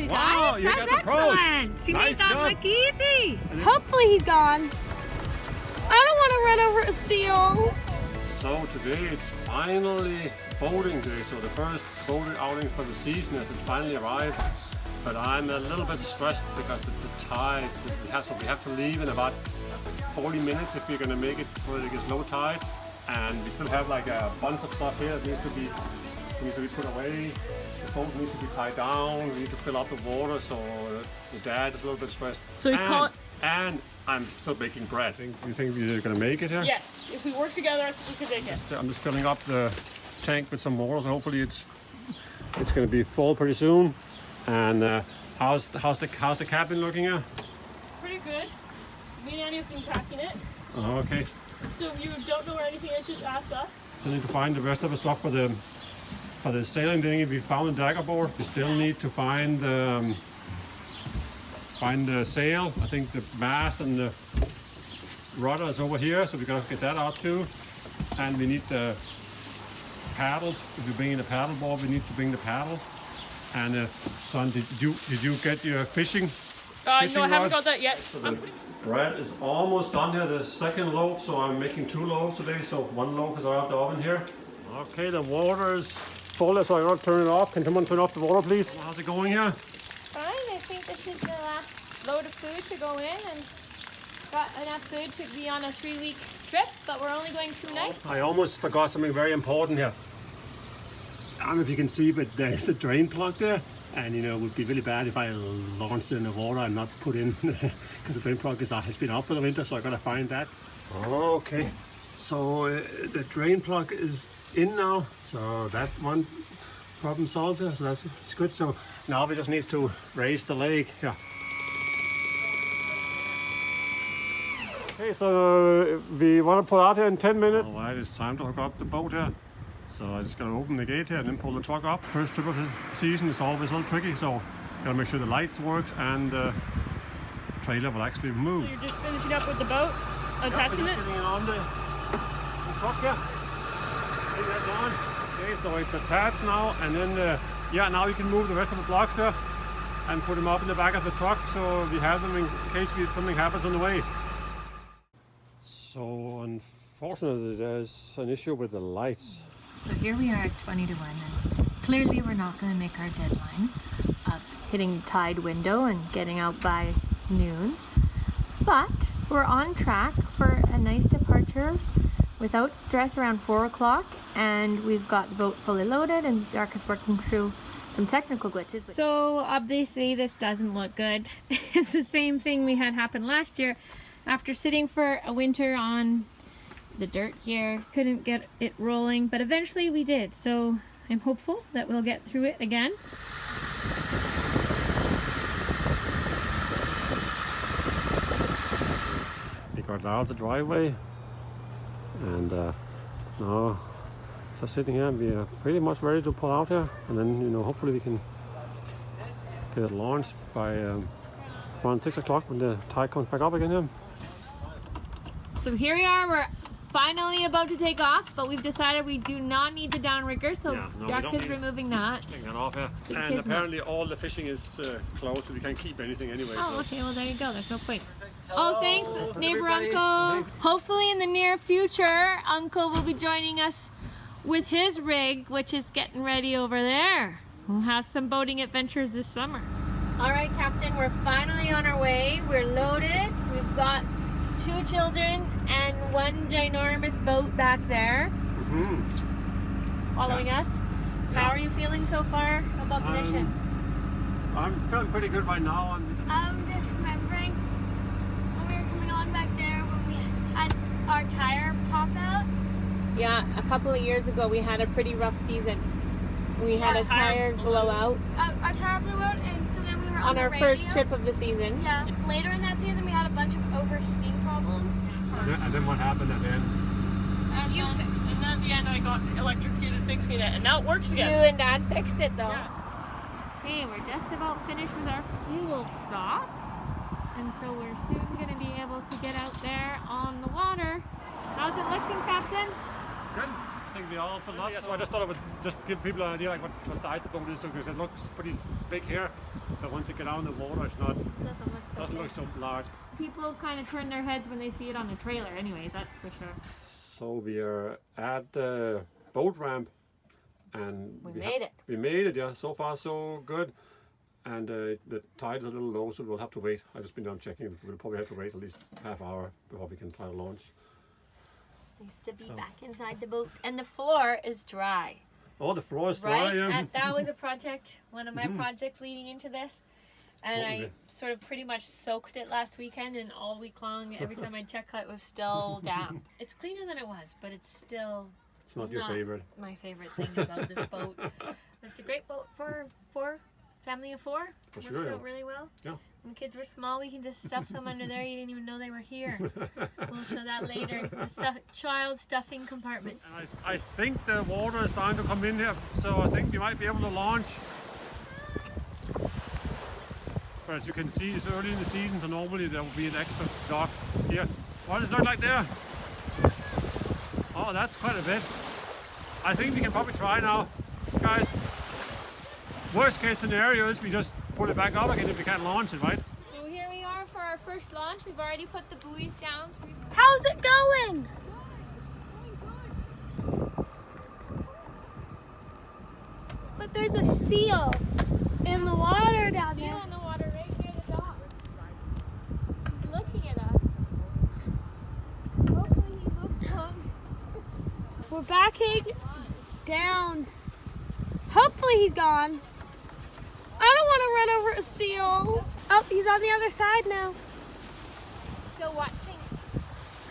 you Wow, guys. you That's got the pros. excellent. You Nice made that job. look easy. Hopefully he's gone. I don't want to run over a seal. So today it's finally boating day. So the first boating outing for the season has finally arrived. But I'm a little bit stressed because the tides that we have. So we have to leave in about 40 minutes if we're going to make it before it gets low tide. And we still have like a bunch of stuff here that needs to be put away. The boat needs to be tied down. We need to fill up the water. So the dad is a little bit stressed. So he's calling. And I'm still baking bread. You think we're going to make it here? Yes, if we work together, I think we can make it. I'm just filling up the tank with some water, so hopefully it's going to be full pretty soon. And how's the cabin looking here? Pretty good. Me and Annie have been cracking it. Oh, okay. So if you don't know where anything is, just ask us. Still need to find the rest of the stuff for the sailing dinghy. We found the dagger board. We still need to find the sail. I think the mast and the rudder is over here, so we gotta get that out too. And we need the paddles. If we bring in the paddle board, we need to bring the paddle. And son, did you get your fishing? No, I haven't rod? got that yet. So the bread is almost done here, the second loaf, so I'm making 2 loaves today, so 1 loaf is out of the oven here. Okay, the water is full, so I'm going to turn it off. Can someone turn off the water, please? How's it going here? Fine. I think this is the last load of food to go in, and got enough food to be on a 3-week trip. But we're only going 2 nights. I almost forgot something very important here. I don't know if you can see, but there's a drain plug there. And you know, it would be really bad if I launched it in the water and not put in, because the drain plug has been out for the winter, so I gotta find that. Okay, so the drain plug is in now, so that one problem solved, so that's good. So now we just need to raise the leg. Yeah. Okay, so we want to pull out here in 10 minutes. All right, it's time to hook up the boat here. So I just gotta open the gate here and then pull the truck up. First trip of the season is always a little tricky, so gotta make sure the lights work and the trailer will actually move. So you're just finishing up with the boat, attaching Just it? getting it on the truck here. I think that's on. Okay, so it's attached now, and then yeah, now you can move the rest of the blocks there and put them up in the back of the truck, so we have them in case something happens on the way. So unfortunately, there's an issue with the lights. So here we are at 20 to 1, and clearly we're not going to make our deadline of hitting the tide window and getting out by noon. But we're on track for a nice departure without stress around 4 o'clock, and we've got the boat fully loaded, and Dark is working through some technical glitches. So obviously this doesn't look good. It's the same thing we had happen last year. After sitting for a winter on the dirt here, couldn't get it rolling, but eventually we did, so I'm hopeful that we'll get through it again. We got out the driveway, and now so sitting here, we are pretty much ready to pull out here, and then you know, hopefully we can get it launched by around 6 o'clock when the tide comes back up again here. So here we are, we're finally about to take off, but we've decided we do not need the downrigger, so Yeah, no, we Dark don't is need it. removing that. Taking that off here. And Kids apparently all the fishing is closed, so we can't keep anything anyway. Oh, so. okay, well there you go, there's no point. Oh, thanks, neighbor Uncle. Hopefully in the near future, Uncle will be joining us with his rig, which is getting ready over there. We'll have some boating adventures this summer. All right, Captain, we're finally on our way. We're loaded. We've got 2 children and 1 ginormous boat back there following us. How are you feeling so far about the mission? I'm feeling pretty good right now. I'm just remembering when we were coming on back there when we had our tire pop out. Yeah, a couple of years ago we had a pretty rough season. We had a tire blow out Our tire blew out, and so then we were on our the first radio. trip of the season. Yeah. Later in that season, we had a bunch of overheating problems. And then what happened at the end? And You then, fixed it. and then at the end I got electrocuted fixing it, and now it works You again. and Dad fixed it though. Yeah. Okay, we're just about finished with our fuel stop. And so we're soon going to be able to get out there on the water. How's it looking, Captain? Good. I think they all fill up. Yeah, so I just thought I would just give people an idea like what size the boat is, because it looks pretty big here, but once you get out in the water, it's not doesn't look so large. People kind of turn their heads when they see it on the trailer anyway, that's for sure. So we are at the boat ramp, and We made it. We made it, yeah. So far so good. And the tide is a little low, so we'll have to wait. I've just been down checking. We'll probably have to wait at least half hour before we can try to launch. Nice to be back inside the boat. And the floor is dry. Oh, the floor is dry, Right? yeah. That was a project, one of my projects leading into this. And I Okay. sort of pretty much soaked it last weekend, and all week long, every time I check it was still damp. It's cleaner than it was, but it's still It's not your favorite. my favorite thing about this boat. It's a great boat for family of four. For Works sure, out really well. Yeah. When kids were small, we can just stuff them under there. You didn't even know they were here. We'll show that later. The child stuffing compartment. And I think the water is starting to come in here, so I think we might be able to launch. But as you can see, it's early in the season, so normally there will be an extra dock here. What does it look like there? Oh, that's quite a bit. I think we can probably try now, guys. Worst case scenario is we just pull it back up again if we can't launch it, right? So here we are for our first launch. We've already put the buoys down. How's it going? But there's a seal in the water down there. Seal in the water right near the dock. He's looking at us. Hopefully he moves along. We're backing down. Hopefully he's gone. I don't want to run over a seal. Oh, he's on the other side now. Still watching.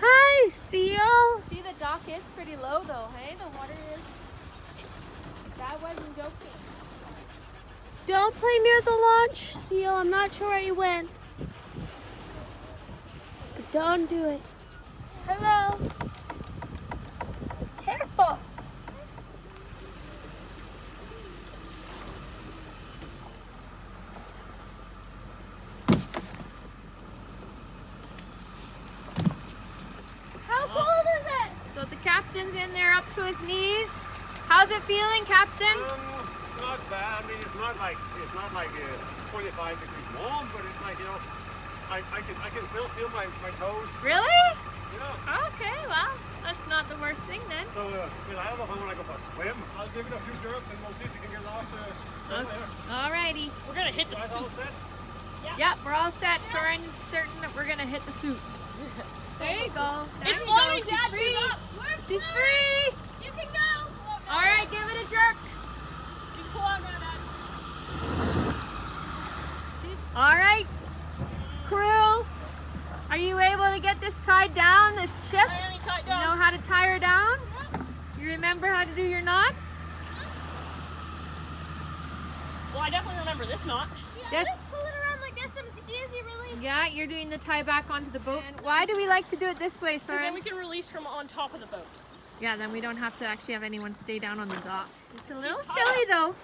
Hi, seal. See, the dock is pretty low though, hey? The water is. That wasn't joking. Don't play near the launch, seal. I'm not sure where he went. But don't do it. Hello. Careful. How cold is it? So the captain's in there up to his knees. How's it feeling, Captain? It's not bad. I mean, it's not like 25 degrees warm, but it's like, you know, I can still feel my toes. Really? Yeah. Okay, well, that's not the worst thing then. So, I don't know if I want to go for a swim. I'll give it a few jerks and we'll see if we can get it off the here. Alrighty. We're gonna hit the Guys, all soup. set? Yep, we're all set. So we're certain that we're gonna hit the suit. There you go. There It's you floating, go. Dad. She's free. She's up. She's free. You can go. All right, give it a jerk. You pull on that, Dad. All right, crew. Are you able to get this tied down, this ship? I only tied You down. know how to tie her down? You remember how to do your knots? Well, I definitely remember this knot. Yeah, just pull it around like this and it's easy release. Yeah, you're doing the tie back onto the boat. Why do we like to do it this way, Because then Soren? we can release from on top of the boat. Yeah, then we don't have to actually have anyone stay down on the dock. It's a little She's chilly though.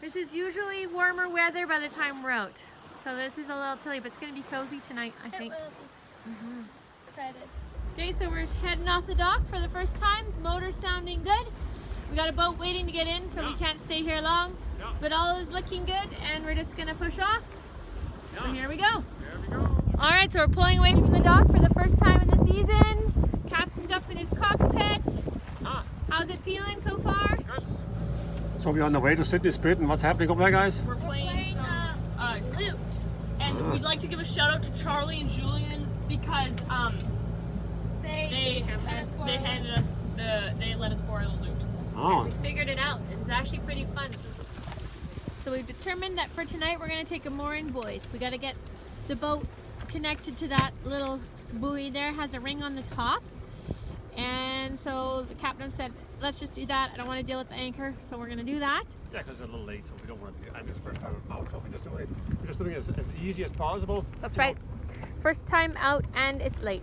This is usually warmer weather by the time we're out. So this is a little chilly, but it's going to be cozy tonight, I think. Excited. Okay, so we're heading off the dock for the first time. Motor's sounding good. We got a boat waiting to get in, so we can't stay here long. Yeah. But all is looking good, and we're just going to push off. So Yeah. here we go. There we go. All right, so we're pulling away from the dock for the first time in the season. Captain's up in his cockpit. Ah, How's it feeling so far? good. So we're on the way to Sydney Spit, and what's happening up there, guys? We're playing some loot. And we'd like to give a shout out to Charlie and Julian because they let us borrow the loot. Oh, We figured it out. It's actually pretty fun. So we've determined that for tonight we're going to take a mooring buoy. We got to get the boat connected to that little buoy there. It has a ring on the top. And so the captain said, let's just do that. I don't want to deal with the anchor, so we're going to do that. yeah, because it's a little late, so we don't want to. And it's the first time out, so we're just doing it as easy as possible. That's right. First time out and it's late.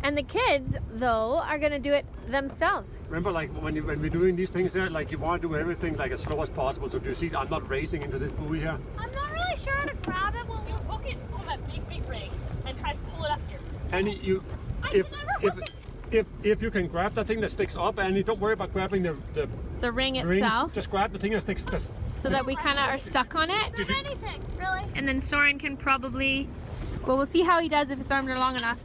And the kids, though, are going to do it themselves. Remember, like when we're doing these things there, like you want to do everything like as slow as possible. So do you see? I'm not racing into this buoy here. I'm not really sure how to grab it. We'll hook it on that big ring and try to pull it up here. And you, I if can never hook it. if you can grab that thing that sticks up, and you don't worry about grabbing the ring ring, itself, just grab the thing that sticks. so that we kind of are stuck on it. Grab anything, really. And then Soren can probably, well, we'll see how he does if his arms are long enough,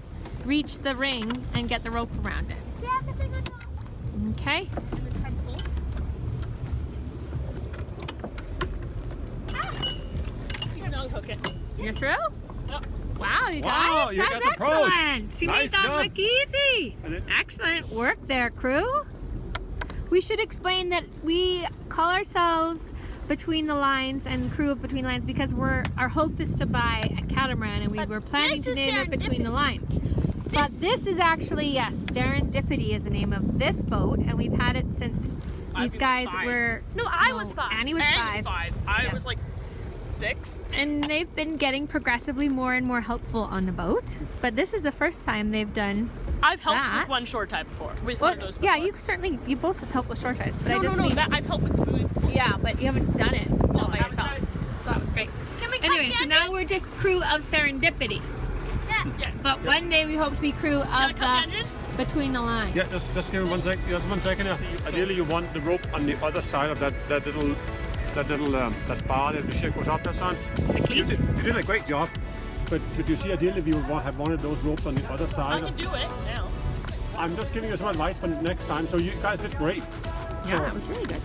reach the ring and get the rope around it. Yeah, the thing on top. Okay. And then try to pull. You can unhook it. You're through? Yep. Wow, you guys, Wow, you that's got the pros. excellent. You Nice made that job. look easy. And it- Excellent work there, crew. We should explain that we call ourselves Between the Lines and crew of Between Lines because our hope is to buy a catamaran, and we But were planning this to is name it Between the Lines. But this is actually, yes, Serendipity is the name of this boat, and we've had it since these guys five. were. No, I was 5. Annie was And 5. I Yeah. was like 6. And they've been getting progressively more and more helpful on the boat. But this is the first time they've done. I've helped That. with one short tie before. With Well, one of those yeah, before. you both have helped with short ties, but No, I just no, mean, that I've helped with food. yeah, but you haven't done it all by that was yourself. nice. So that was great. Can we cut Anyway, the so engine? now we're just crew of Serendipity. Yeah. Yes. But one day we hope to be crew Can I of cut the the engine? Between the Lines. Yeah, just give me 1 sec. Just 1 second. Ideally, you want the rope on the other side of that bar that the ship goes up there, son. You did a great job. But you see, ideally, we would have wanted those ropes on the other I side. can do it now. I'm just giving you some advice for next time. So you guys did great. Yeah, So- that was really good.